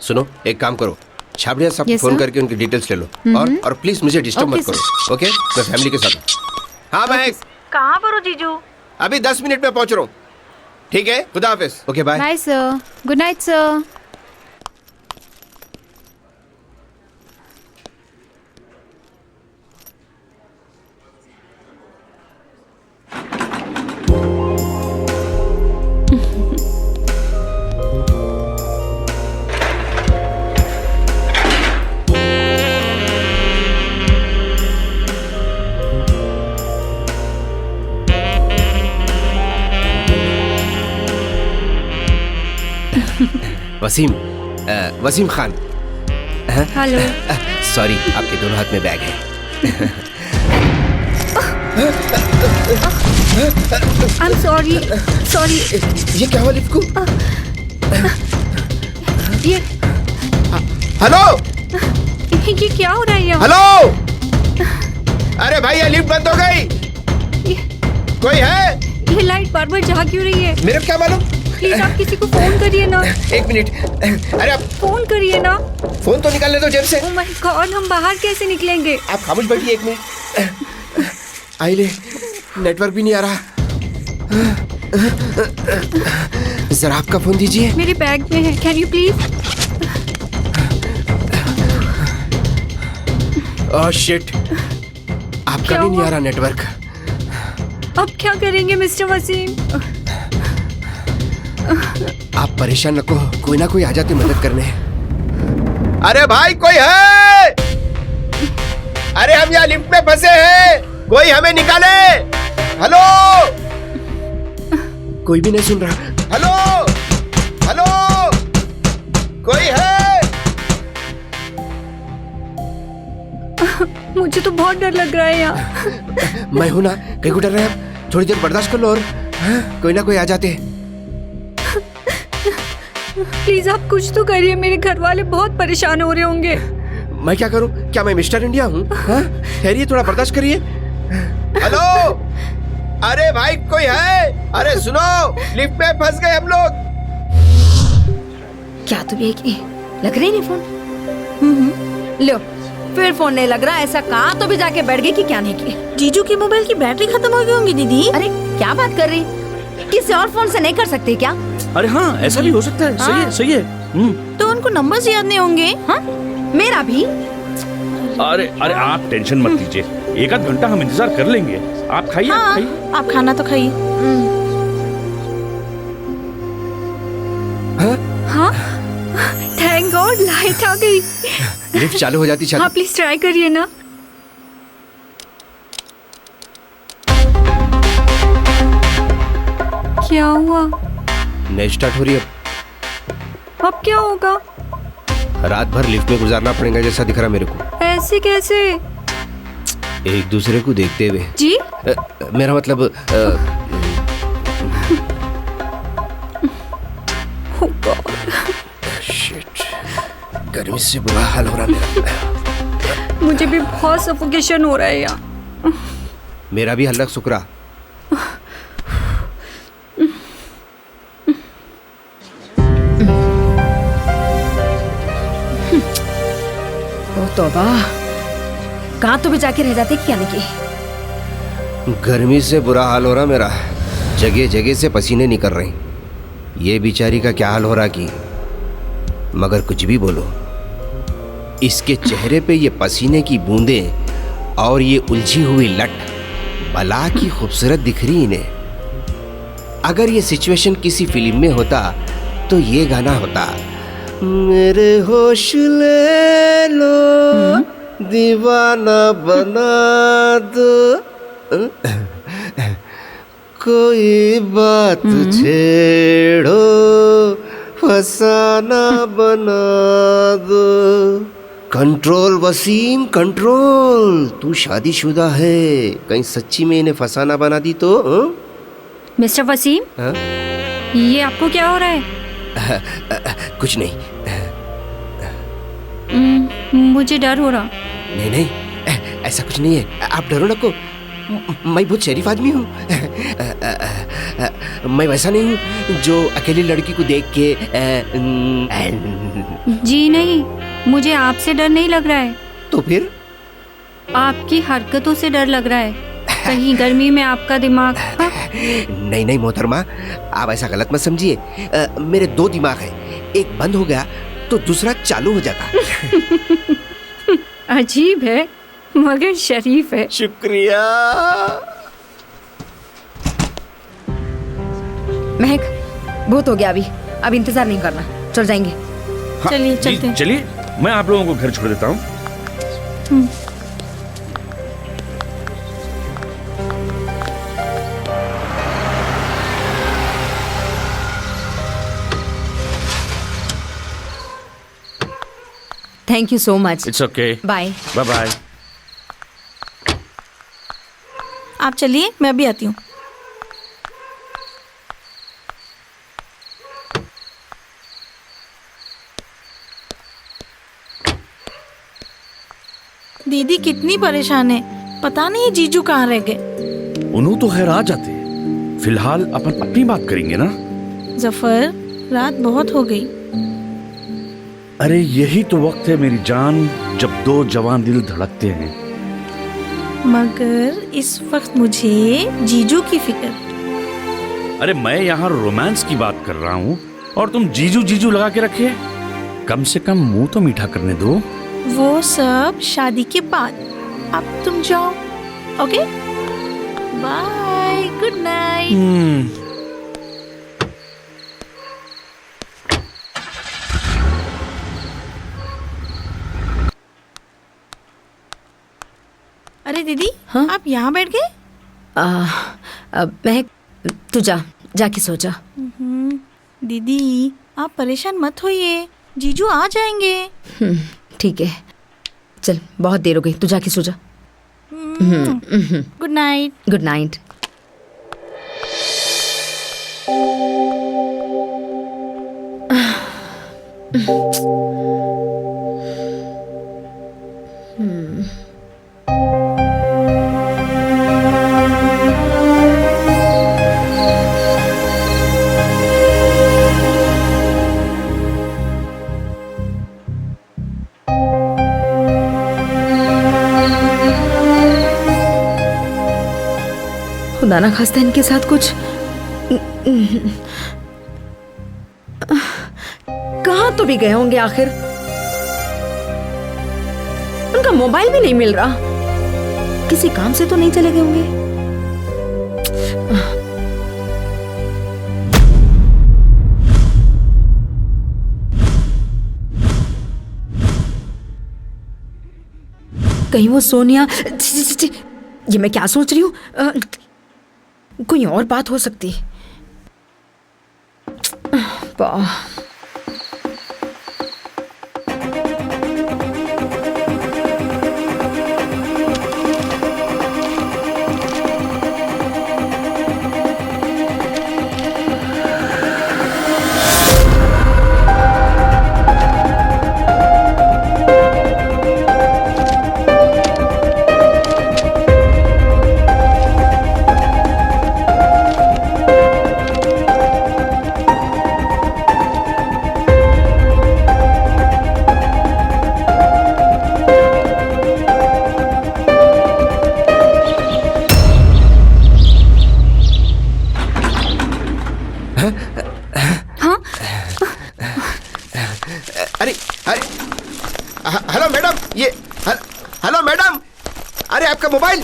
सुनो, एक काम करो, छाबड़िया साहब को Yes, फोन sir. करके उनकी डिटेल्स ले लो और प्लीज मुझे डिस्टर्ब Okay, मत करो, ओके? मैं फैमिली के साथ हूँ। हाँ मैं कहाँ पर हो जीजू? अभी 10 मिनट में पहुंच रहा हूँ। ठीक है, खुदा हाफिज। Okay bye. Bye sir, good night sir. Wasim Khan. Hello. Sorry, आपके दोनों हाथ में बैग है। I am sorry, sorry. ये क्या हुआ लिफ्ट को? ये हेलो क्या हो रहा है यहाँ? हेलो, अरे भाई ये लिफ्ट बंद हो गई। कोई है? ये लाइट बार बार जहा क्यों रही है? मेरे को क्या मालूम? प्लीज आप किसी को फोन करिए ना। एक मिनट, अरे आप फोन करिए ना। फोन तो निकालने दो जेब से। ओह माय गॉड, हम बाहर कैसे निकलेंगे? आप खामोश बैठिए एक मिनट। आइले, नेटवर्क भी नहीं आ रहा। जरा आपका फोन दीजिए। मेरे बैग में है, can you please? Oh shit, आपका क्या भी नहीं हुआ? आ रहा नेटवर्क। अब क्या करेंगे मिस्टर वसीम? आप परेशान नको, कोई ना कोई आ जाते मदद करने। अरे भाई कोई है? अरे हम यहाँ लिफ्ट में फंसे हैं, कोई हमें निकाले। हेलो, कोई भी नहीं सुन रहा। हेलो हेलो, कोई है? मुझे तो बहुत डर लग रहा है यहाँ। मैं हूं ना, कहीं को डर रहे हैं? थोड़ी देर बर्दाश्त कर लो और कोई ना कोई आ जाते। प्लीज आप कुछ तो करिए, मेरे घर वाले बहुत परेशान हो रहे होंगे। मैं क्या करूं? क्या मैं मिस्टर इंडिया हूं? ठहरिए, थोड़ा बर्दाश्त करिए। हेलो, अरे भाई कोई है? अरे सुनो, लिफ्ट में फंस गए हम लोग। क्या तुम ये लग रही नहीं फोन? लो, फिर फोन नहीं लग रहा। ऐसा कहा तो भी जाके बैठ गई कि क्या नहीं की? जीजू की मोबाइल की बैटरी खत्म हो गई होंगी दीदी। अरे क्या बात कर रही? किसी और फोन से नहीं कर सकती क्या? अरे हाँ, ऐसा भी हो सकता है। सही है, सही है। तो उनको नंबर्स याद नहीं होंगे। हाँ, मेरा भी। अरे अरे आप टेंशन मत लीजिए, एक आध घंटा हम इंतजार कर लेंगे। आप खाइए, आप खाइए। आप खाना तो खाइए। हाँ, थैंक गॉड लाइट आ गई। लिफ्ट चालू हो जाती। हाँ प्लीज ट्राई करिए ना। क्या हुआ? नहीं स्टार्ट हो रही है। अब क्या होगा? रात भर लिफ्ट में गुजारना पड़ेगा जैसा दिख रहा मेरे को। ऐसे कैसे? एक दूसरे को देखते हुए। जी? मेरा मतलब Oh God. शिट, गर्मी से बुरा हाल हो रहा मेरा। मुझे भी बहुत सफोकेशन हो रहा है यहाँ। मेरा भी हल्का सुकरा। ओ तौबा, कहाँ तो भी जाके रह जाते क्या नहीं की? गर्मी से बुरा हाल हो रहा मेरा, जगह जगह से पसीने निकल रहे। ये बेचारी का क्या हाल हो रहा कि मगर कुछ भी बोलो, इसके चेहरे पे ये पसीने की बूंदें और ये उलझी हुई लट भला की खूबसूरत दिख रही इन्हें। अगर ये सिचुएशन किसी फिल्म में होता तो ये गाना होता, मेरे होश ले लो दीवाना बना दो, कोई बात छेड़ो फसाना बना दो। कंट्रोल वसीम कंट्रोल, तू शादीशुदा है, कहीं सच्ची में इन्हें फसाना बना दी तो? मिस्टर वसीम, हाँ? ये आपको क्या हो रहा है? कुछ नहीं। मुझे डर हो रहा। नहीं नहीं, ऐसा कुछ नहीं है, आप डरो नको। मैं बहुत शरीफ आदमी हूँ। मैं वैसा नहीं हूँ जो अकेली लड़की को देख के जी नहीं, मुझे आपसे डर नहीं लग रहा है, तो फिर आपकी हरकतों से डर लग रहा है। कहीं गर्मी में आपका दिमाग नहीं नहीं मोहतरमा, आप ऐसा गलत मत समझिए। मेरे दो दिमाग है, एक बंद हो गया तो दूसरा चालू हो जाता। अजीब है मगर शरीफ है। शुक्रिया। महक, बहुत हो गया अभी, अब इंतजार नहीं करना, चल जाएंगे। हाँ, चलिए, जी, चलते हैं। चलिए, मैं आप लोगों को घर छोड़ देता हूँ। Thank you so much. It's okay, bye. Bye bye. आप चलिए, मैं अभी आती हूँ। दीदी कितनी परेशान है, पता नहीं जीजू कहाँ रह गए। उन्हों तो खैर आ जाते, फिलहाल अपन अपनी बात करेंगे ना। जफर, रात बहुत हो गई। अरे यही तो वक्त है मेरी जान, जब दो जवान दिल धड़कते हैं। मगर इस वक्त मुझे जीजू की फिक्र। अरे मैं यहाँ रोमांस की बात कर रहा हूँ और तुम जीजू जीजू लगा के रखे। कम से कम मुंह तो मीठा करने दो। वो सब शादी के बाद। अब तुम जाओ, ओके? Bye, good night. अरे दीदी, हाँ? आप यहाँ बैठ गए? महक, तू जाके सो जा। दीदी, आप परेशान मत होइए, जीजू आ जाएंगे। ठीक है, चल, बहुत देर हो गई, तू जाके सो जा। Good night. Good night. खुदा ना खास्ता इनके साथ कुछ। कहाँ तो भी गए होंगे आखिर। उनका मोबाइल भी नहीं मिल रहा, किसी काम से तो नहीं चले गए होंगे। कहीं वो सोनिया, छी, छी, छी, ये मैं क्या सोच रही हूँ, कोई और बात हो सकती। अरे अरे हेलो मैडम, ये हेलो मैडम, अरे आपका मोबाइल।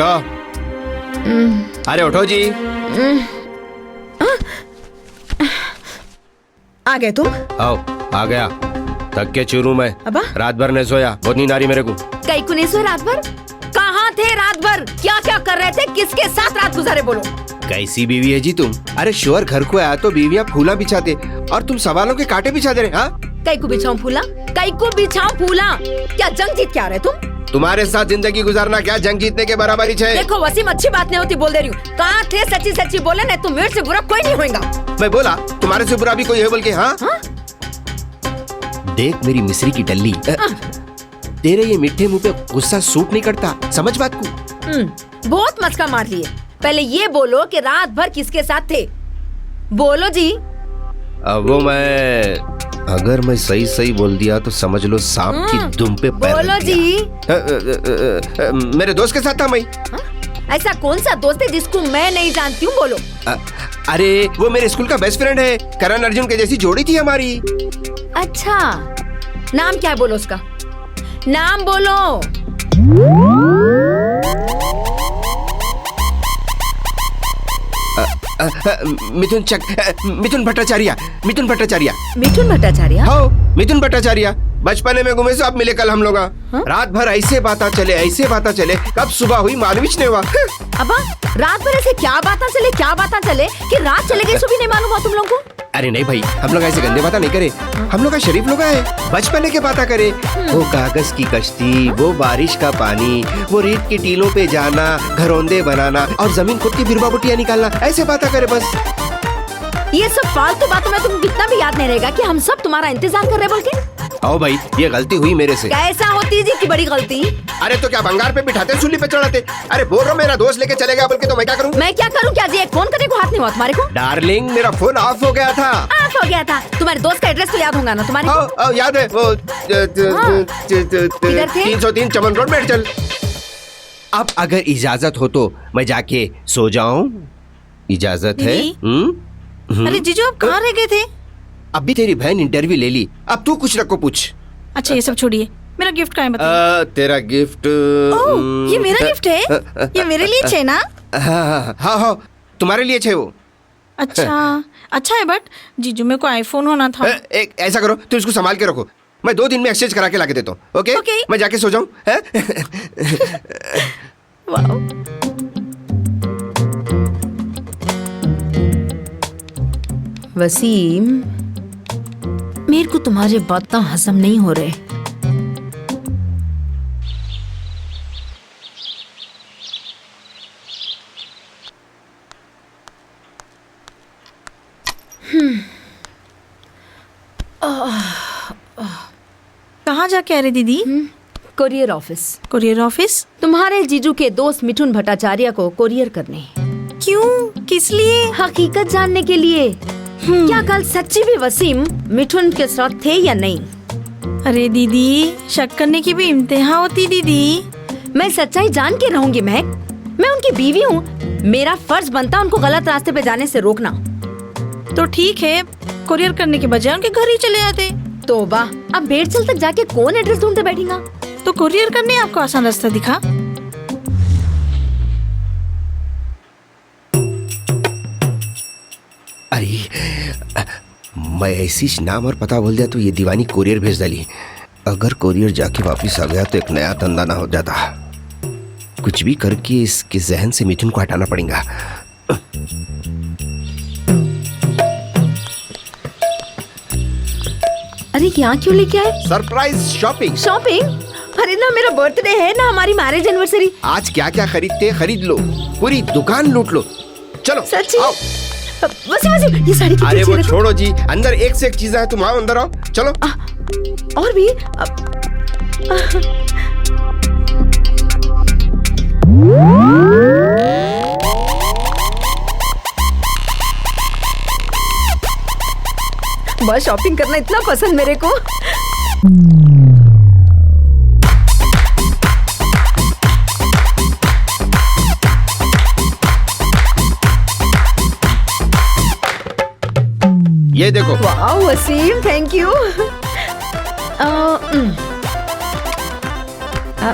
उठो। अरे उठो जी। आ गए तुम? आओ, आ गया। थक के चूरू मैं। अबा? रात भर नहीं सोया, बहुत नींद आ रही मेरे को। कई को नहीं सोए रात भर? कहाँ थे रात भर? क्या क्या कर रहे थे? किसके साथ रात गुजारे बोलो? कैसी बीवी है जी तुम? अरे शोर घर को आया तो बीवियाँ फूला बिछाते और तुम सवालों के कांटे बिछा दे रहे। हाँ, कई को बिछाऊं फूला? कई को बिछाऊं फूला? क्या जंग जीत क्या रहे तुम? तुम्हारे साथ जिंदगी गुजारना क्या जंग जीतने के बराबरी है? देखो वसीम, अच्छी बात नहीं होती बोल दे रही हूँ। कहाँ थे? सच्ची सच्ची बोले, नहीं तो मेरे से बुरा कोई नहीं होगा। मैं बोला तुम्हारे से बुरा भी कोई है बोल के? हाँ, देख मेरी मिस्री की डल्ली, तेरे ये मीठे मुंह पे गुस्सा सूट नहीं करता, समझ बात को। बहुत मस्का मार लिए। पहले ये बोलो कि रात भर किसके साथ थे? बोलो जी। अब वो अगर मैं सही सही बोल दिया तो समझ लो सांप की दुम पे पैर बोलो रख दिया। जी। मेरे दोस्त के साथ था मैं। ऐसा कौन सा दोस्त है जिसको मैं नहीं जानती हूँ? बोलो। अरे वो मेरे स्कूल का बेस्ट फ्रेंड है, करण अर्जुन के जैसी जोड़ी थी हमारी। अच्छा, नाम क्या है? बोलो उसका नाम बोलो। मिथुन भट्टाचार्य। मिथुन भट्टाचार्य। मिथुन भट्टाचार्य? हाँ, मिथुन भट्टाचार्य। बचपने में घूमे, सब मिले कल हम लोग। रात भर ऐसे बातें चले, कब सुबह हुई मालूम ही नहीं हुआ। अबा, रात भर ऐसे क्या बातें चले कि रात चले गई, सुबह नहीं मालूम हुआ तुम लोगों को? अरे नहीं भाई, हम लोग ऐसे गंदे बातें नहीं करे। हम लोग का शरीफ लोग है, बचपने के बातें करे। वो कागज की कश्ती, वो बारिश का पानी, वो रेत के टीलों पे जाना, घरौंदे बनाना और जमीन खुद की बिरबा बुटिया निकालना, ऐसे बातें करे बस। ये सब फालतू बातों में तुम कितना भी याद नहीं रहेगा कि हम सब तुम्हारा इंतजार कर रहे बोल के? आओ भाई, ये गलती हुई मेरे से। कैसा होती जी की बड़ी गलती? अरे तो क्या भंगार पे बिठाते, सूली पे चढ़ाते? अरे बोल रहा मेरा दोस्त लेके चले गया बोल के, तो मैं क्या करूं? मैं क्या करूं? क्या जी, एक फोन करने को हाथ नहीं हुआ तुम्हारे को? डार्लिंग, मेरा फोन ऑफ हो गया था। ऑफ हो गया था? तुम्हारे दोस्त का एड्रेस तो याद होगा ना तुम्हारे को? याद है, वो किधर थे? 303 चमन रोड में चल। अब अगर इजाजत हो तो मैं जाके सो जाऊं? इजाजत है? अरे जीजू, आप कहाँ रह गए थे? अब भी तेरी बहन इंटरव्यू ले ली, अब तू कुछ रखो पूछ। अच्छा ये सब छोड़िए, मेरा गिफ्ट कहाँ है बताइए? तेरा गिफ्ट? ओह, ये मेरा गिफ्ट है? ये मेरे लिए छे ना? हाँ, तुम्हारे लिए छे वो। अच्छा है, बट जीजू मेरे को आईफोन होना था। एक ऐसा करो, तुम इसको संभाल के रखो, मैं 2 दिन में एक्सचेंज करा के लाके देता हूँ। ओके? मैं जाके सो जाऊं? वसीम, मेरे को तुम्हारे बातें हजम नहीं हो रहे। कहाँ जाके आ रही दीदी? Courier office. Courier office? तुम्हारे जीजू के दोस्त मिथुन भट्टाचार्य को कोरियर करने। क्यों, किस लिए? हकीकत जानने के लिए। क्या कल सच्ची भी वसीम मिथुन के साथ थे या नहीं? अरे दीदी, शक करने की भी इम्तिहान होती दीदी। मैं सच्चाई जान के रहूंगी महक। मैं उनकी बीवी हूँ, मेरा फर्ज बनता उनको गलत रास्ते पे जाने से रोकना। तो ठीक है, कोरियर करने के बजाय उनके घर ही चले आते। तोबा, अब बेड़चल तक जाके कौन एड्रेस ढूंढते बैठेगा? तो कोरियर करने आपको आसान रास्ता दिखा। अरे मैं ऐसी नाम और पता बोल दिया तो ये दीवानी कोरियर भेज डाली। अगर कोरियर जाके वापस आ गया तो एक नया धंधा ना हो जाता। कुछ भी करके इसके जहन से मिथुन को हटाना पड़ेगा। अरे यहाँ क्यों लेके आए? Surprise shopping. शॉपिंग? अरे ना मेरा बर्थडे है ना हमारी मैरिज एनिवर्सरी। आज क्या क्या खरीदते खरीद लो, पूरी दुकान लूट लो। चलो सच्ची? आओ। वसीम, ये साड़ी कितनी अरे वो अच्छी है। छोड़ो जी, अंदर एक से एक चीज है, तुम आओ अंदर आओ। चलो। और भी बस शॉपिंग करना इतना पसंद मेरे को। ये देखो। वाह वसीम, थैंक यू।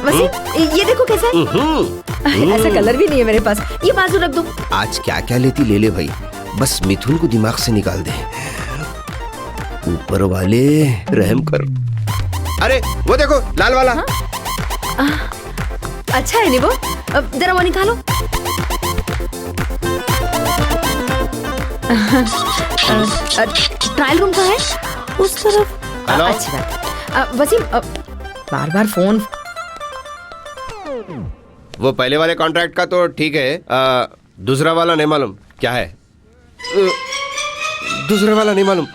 वसीम, ये देखो कैसा है। ऐसा कलर भी नहीं है मेरे पास, ये बाजू रख दो। आज क्या क्या लेती ले ले भाई, बस मिथुन को दिमाग से निकाल दे। ऊपर वाले रहम कर। अरे वो देखो लाल वाला। अच्छा है नहीं वो, अब जरा वो निकालो। ट्रायल रूम कहाँ है? उस तरफ। हेलो? अच्छी बात। वसीम, बार बार फोन। वो पहले वाले कॉन्ट्रैक्ट का तो ठीक है, दूसरा वाला नहीं मालूम क्या है। दूसरा वाला नहीं मालूम।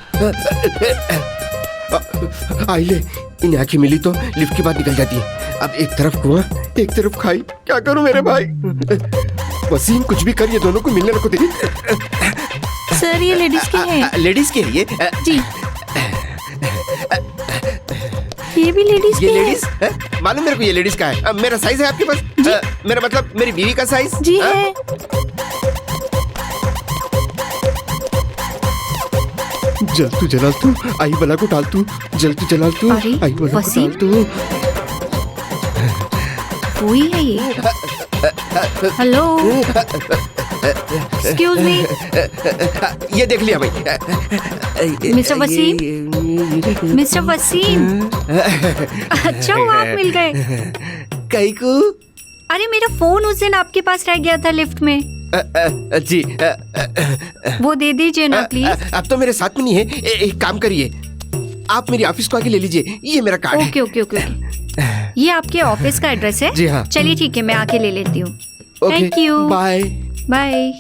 आई ले, इन आंखें मिली तो लिफ्ट की बात निकल जाती है। अब एक तरफ कुआं एक तरफ खाई, क्या करूं मेरे भाई। वसीम कुछ भी कर, ये दोनों को मिलने रखो दे। सर ये लेडीज के हैं। लेडीज के लिए जी, ये भी लेडीज ये के लेडीज मालूम मेरे को, ये लेडीज का है। मेरा साइज है आपके पास? मेरा मतलब मेरी बीवी का साइज जी है। जल तू जलाल तू, आई बला को टाल तू, जल तू जलाल तू, अरे, आई बला को वसीम? टाल तू। वही है ये। Hello, excuse me. ये देख लिया भाई। मिस्टर वसीम, मिस्टर वसीम, अच्छा हुआ आप मिल गए। कई को अरे मेरा फोन उस दिन आपके पास रह गया था लिफ्ट में, जी वो दे दीजिए ना प्लीज। अब तो मेरे साथ में नहीं है। एक काम करिए, आप मेरी ऑफिस को आके ले लीजिए, ये मेरा कार्ड है। ओके ओके ओके ओके, ये आपके ऑफिस का एड्रेस है? जी हाँ। चलिए ठीक है, मैं आके ले लेती हूँ। Okay, thank you, bye. Bye.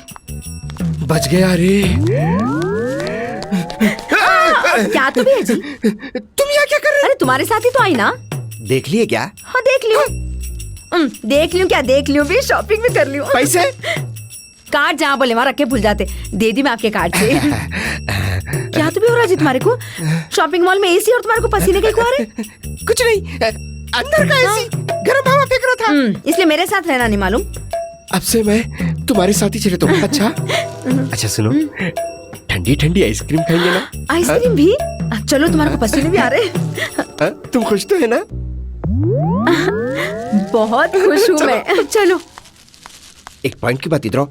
बच गया रे। क्या तुम भी है जी? तुम यहाँ क्या कर रहे अरे तुम्हारे साथ ही तो आई ना। हो? देख लिए क्या? हाँ देख लियो। देख लियो क्या, देख लियो भी, शॉपिंग भी कर लियो। पैसे? कार्ड जहाँ बोले वहाँ रख के भूल जाते, दे दी मैं आपके कार्ड से। क्या तो भी हो रहा जी तुम्हारे को? शॉपिंग मॉल में एसी और तुम्हारे को पसीने के कुआरे? कुछ नहीं, अंदर का एसी गर्म हवा फेंक रहा था। इसलिए मेरे साथ रहना नहीं मालूम। अब से मैं तुम्हारे साथ ही चले तो अच्छा। अच्छा सुनो, ठंडी ठंडी आइसक्रीम खाएंगे ना? आइसक्रीम भी? चलो, तुम्हारे को पसीने भी आ रहे हैं। तुम खुश तो है ना? बहुत खुश हूँ मैं। चलो। एक पॉइंट की बात इधर आओ।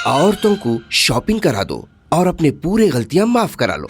औरतों को शॉपिंग करा दो और अपने पूरे गलतियां माफ करा लो।